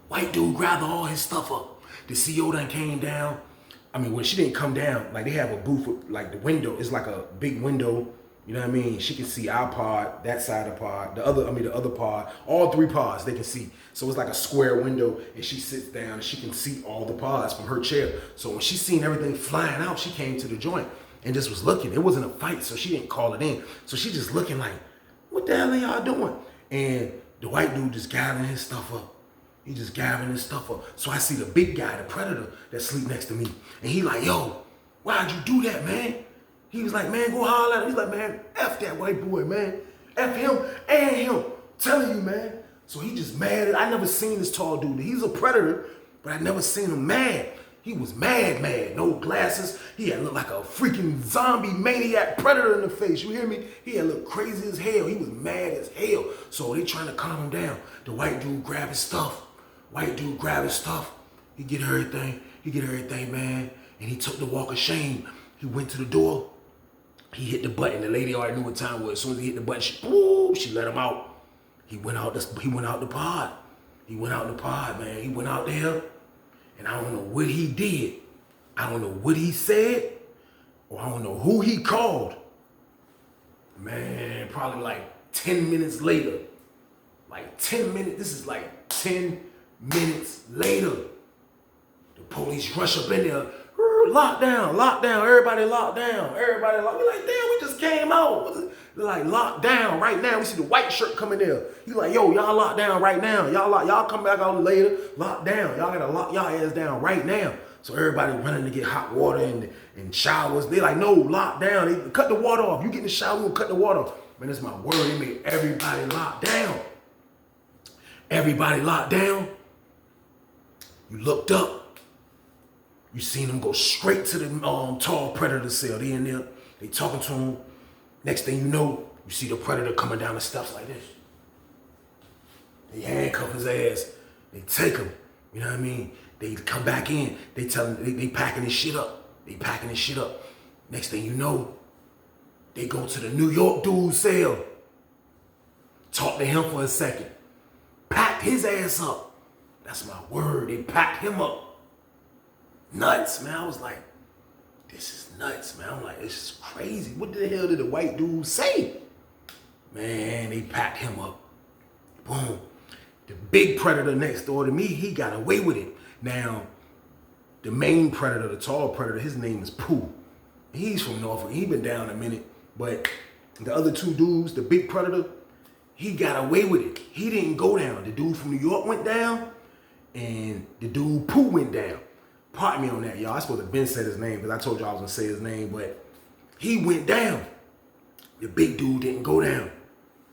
S2: white dude grabbed all his stuff up. The CEO done came down. I mean, when she didn't come down, like they have a booth with like the window. It's like a big window. You know what I mean? She can see our pod, that side of the pod, the other pod, all three pods they can see. So it's like a square window, and she sits down and she can see all the pods from her chair. So when she seen everything flying out, she came to the joint and just was looking. It wasn't a fight, so she didn't call it in. So she just looking like, what the hell are y'all doing? And the white dude just gathering his stuff up. He just gathering his stuff up. So I see the big guy, the predator, that sleep next to me. And he like, yo, why'd you do that, man? He was like, man, go holler at him. He's like, man, F that white boy, man. F him and him. telling you, man. So he just mad. I never seen this tall dude. He's a predator, but I never seen him mad. He was mad. No glasses. He had looked like a freaking zombie maniac predator in the face. You hear me? He had looked crazy as hell. He was mad as hell. So they trying to calm him down. The white dude grab his stuff. He get everything, man. And he took the walk of shame. He went to the door. He hit the button. The lady already knew what time it was. As soon as he hit the button, she let him out. He went out the pod. Man. He went out there, and I don't know what he did. I don't know what he said, or I don't know who he called. Man, probably like 10 minutes later. This is like 10 minutes later. The police rush up in there. Lockdown. Everybody locked down. We like, damn, we just came out. They're like, locked down right now. We see the white shirt coming there. He's like, yo, y'all locked down right now. Y'all come back out later. Locked down. Y'all gotta lock y'all ass down right now. So everybody running to get hot water and showers. They like, no, locked down. They cut the water off. You get in the shower, we'll cut the water off. Man, that's my word. They made everybody locked down. You looked up. You seen them go straight to the tall predator cell. They in there, they talking to him. Next thing you know, you see the predator coming down the steps like this. They handcuff his ass. They take him. You know what I mean? They come back in. They tell him they packing his shit up. Next thing you know, they go to the New York dude's cell. Talk to him for a second. Packed his ass up. That's my word. They packed him up. Nuts, man. I was like, this is nuts, man. I'm like, this is crazy. What the hell did the white dude say? Man, they packed him up. Boom. The big predator next door to me, he got away with it. Now, the main predator, the tall predator, his name is Pooh. He's from Norfolk. He been down a minute. But the other two dudes, the big predator, he got away with it. He didn't go down. The dude from New York went down, and the dude Pooh went down. Pardon me on that, y'all. I supposed to have been said his name because I told y'all I was going to say his name, but he went down. The big dude didn't go down.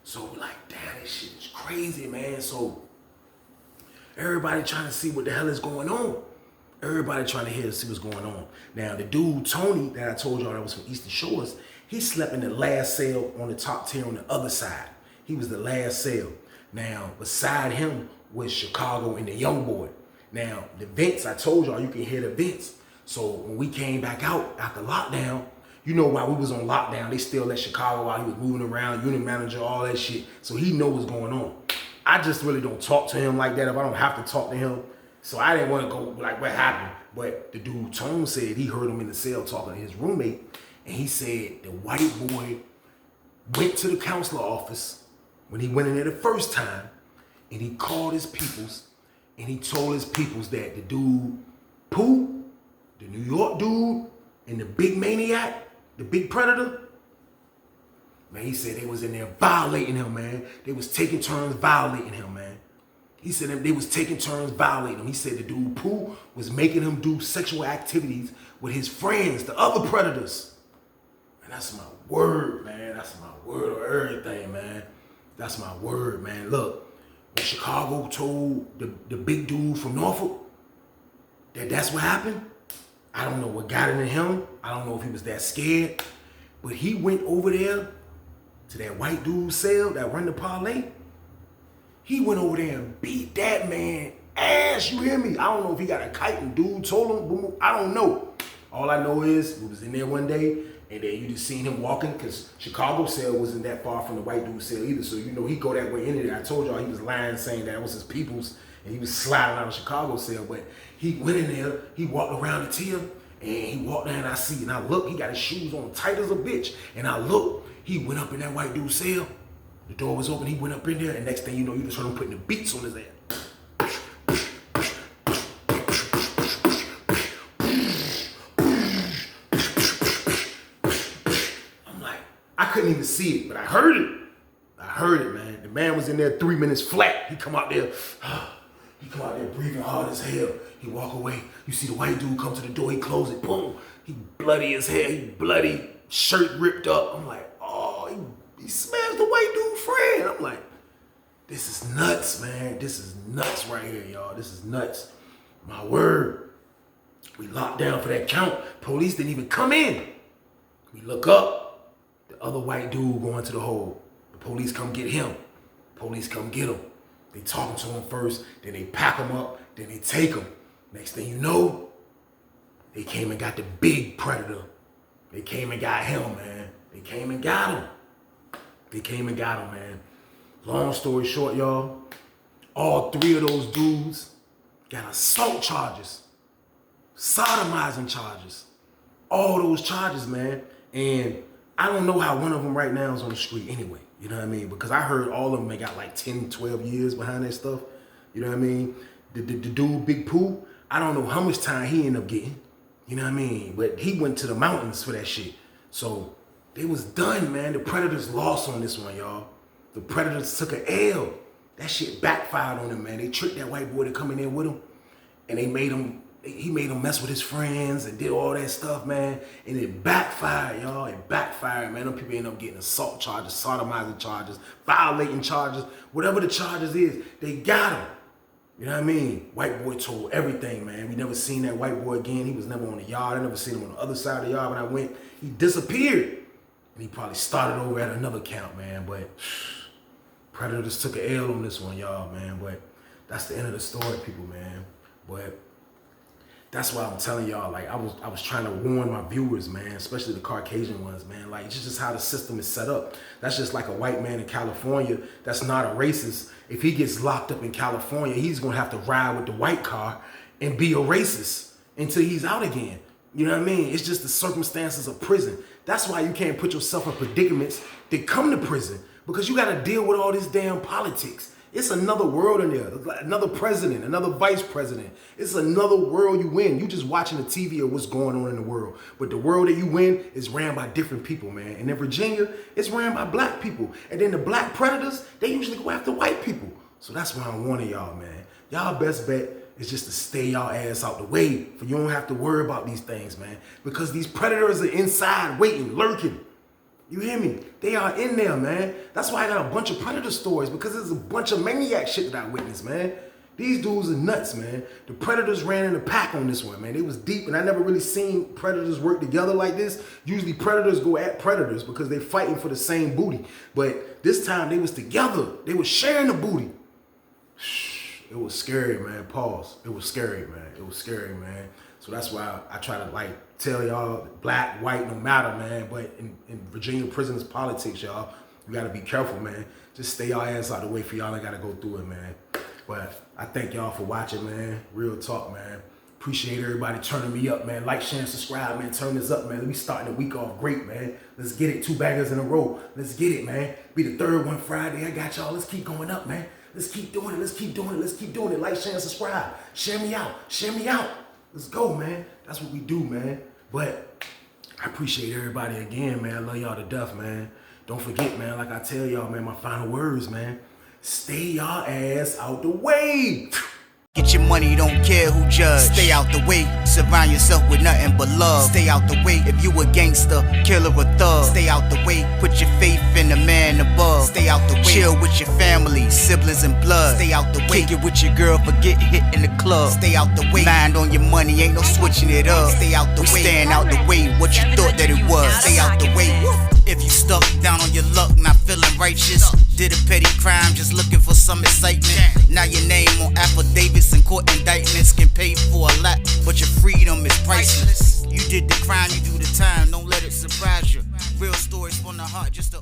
S2: So we're like, damn, this shit is crazy, man. So everybody trying to see what the hell is going on. Everybody trying to hear to see what's going on. Now, the dude, Tony, that I told y'all that was from Eastern Shores, he slept in the last cell on the top tier on the other side. He was the last cell. Now, beside him was Chicago and the young boy. Now, the vents, I told y'all, you can hear the vents. So when we came back out after lockdown, you know, while we was on lockdown, they still let Chicago while he was moving around, unit manager, all that shit. So he know what's going on. I just really don't talk to him like that if I don't have to talk to him. So I didn't want to go like, what happened? But the dude, Tone, said he heard him in the cell talking to his roommate. And he said the white boy went to the counselor office when he went in there the first time. And he called his peoples. And he told his peoples that the dude, Pooh, the New York dude, and the big maniac, the big predator, man, he said they was in there violating him, man. They was taking turns violating him, man. He said they was taking turns violating him. He said the dude, Pooh, was making him do sexual activities with his friends, the other predators. And that's my word, man. That's my word on everything, man. That's my word, man. Look. When Chicago told the big dude from Norfolk that that's what happened, I don't know what got into him. I don't know if he was that scared. But he went over there to that white dude's cell that run the parlay. He went over there and beat that man ass. You hear me? I don't know if he got a kite and dude told him. Boom, I don't know. All I know is we was in there one day. And then you just seen him walking because Chicago cell wasn't that far from the white dude's cell either. So, you know, he go that way into there. I told y'all he was lying saying that it was his people's and he was sliding out of Chicago cell. But he went in there, he walked around the tier and he walked down and I see and I look, he got his shoes on tight as a bitch. And I look, he went up in that white dude's cell. The door was open, he went up in there and next thing you know, you just heard him putting the beats on his ass. I couldn't even see it, but I heard it. I heard it, man. The man was in there 3 minutes flat. He come out there breathing hard as hell. He walk away. You see the white dude come to the door. He close it. Boom. He bloody as hell. He bloody, shirt ripped up. I'm like, oh, he smashed the white dude friend. I'm like, This is nuts, man. This is nuts right here, y'all. This is nuts. My word. We locked down for that count. Police didn't even come in. We look up. The other white dude going to the hole. The police come get him. Police come get him. They talking to him first, then they pack him up, then they take him. Next thing you know, they came and got the big predator. They came and got him, man. They came and got him. They came and got him, man. Long story short, y'all, all 3 of those dudes got assault charges, sodomizing charges, all those charges, man. And I don't know how one of them right now is on the street anyway. You know what I mean? Because I heard all of them, they got like 10, 12 years behind that stuff. You know what I mean? The dude, Big Pooh, I don't know how much time he ended up getting. You know what I mean? But he went to the mountains for that shit. So they was done, man. The Predators lost on this one, y'all. The Predators took an L. That shit backfired on them, man. They tricked that white boy to come in there with him. And he made him mess with his friends and did all that stuff, man. And it backfired, y'all. It backfired, man. Them people end up getting assault charges, sodomizing charges, violating charges, whatever the charges is, they got him. You know what I mean? White boy told everything, man. We never seen that white boy again. He was never on the yard. I never seen him on the other side of the yard when I went. He disappeared. And he probably started over at another count, man. But Predators took an L on this one, y'all, man. But that's the end of the story, people, man. But that's why I'm telling y'all, like, I was trying to warn my viewers, man, especially the Caucasian ones, man. Like, it's just how the system is set up. That's just like a white man in California that's not a racist. If he gets locked up in California, he's gonna have to ride with the white car and be a racist until he's out again. You know what I mean? It's just the circumstances of prison. That's why you can't put yourself in predicaments that come to prison, because you gotta deal with all this damn politics. It's another world in there, another president, another vice president. It's another world you win. You just watching the TV of what's going on in the world. But the world that you win is ran by different people, man. And in Virginia, it's ran by black people. And then the black predators, they usually go after white people. So that's why I'm warning y'all, man. Y'all best bet is just to stay y'all ass out the way, for you don't have to worry about these things, man. Because these predators are inside waiting, lurking. You hear me? They are in there, man. That's why I got a bunch of predator stories, because there's a bunch of maniac shit that I witnessed, man. These dudes are nuts, man. The Predators ran in a pack on this one, man. They was deep, and I never really seen Predators work together like this. Usually Predators go at Predators because they fighting for the same booty. But this time they was together. They was sharing the booty. It was scary, man. Pause. It was scary, man. It was scary, man. So that's why I try to, like, tell y'all, black, white, no matter, man. But in Virginia prisoners politics, y'all, you gotta be careful, man. Just stay y'all ass out of the way for y'all. I gotta go through it, man. But I thank y'all for watching, man. Real talk, man. Appreciate everybody turning me up, man. Like, share, and subscribe, man. Turn this up, man. Let me start the week off great, man. Let's get it. 2 bangers in a row. Let's get it, man. Be the 3rd one Friday. I got y'all. Let's keep going up, man. Let's keep doing it. Let's keep doing it. Let's keep doing it. Like, share, and subscribe. Share me out. Share me out. Let's go, man. That's what we do, man. But I appreciate everybody again, man. I love y'all to death, man. Don't forget, man, like I tell y'all, man, my final words, man. Stay y'all ass out the way.
S1: Get your money, don't care who judge. Stay out the way, surround yourself with nothing but love. Stay out the way, if you a gangster, killer or thug. Stay out the way, put your faith in the man above. Stay out the way, chill with your family, siblings and blood. Stay out the way, kick it with your girl, forget hit in the club. Stay out the way, mind on your money, ain't no switching it up. Stay out the way, stand out the way, what you thought that it was. Stay out the way, if you stuck down on your luck, not feeling righteous. Did a petty crime, just looking for some excitement. Now your name on affidavits and court indictments can pay for a lot, but your freedom is priceless. You did the crime, you do the time, don't let it surprise you. Real stories from the heart, just to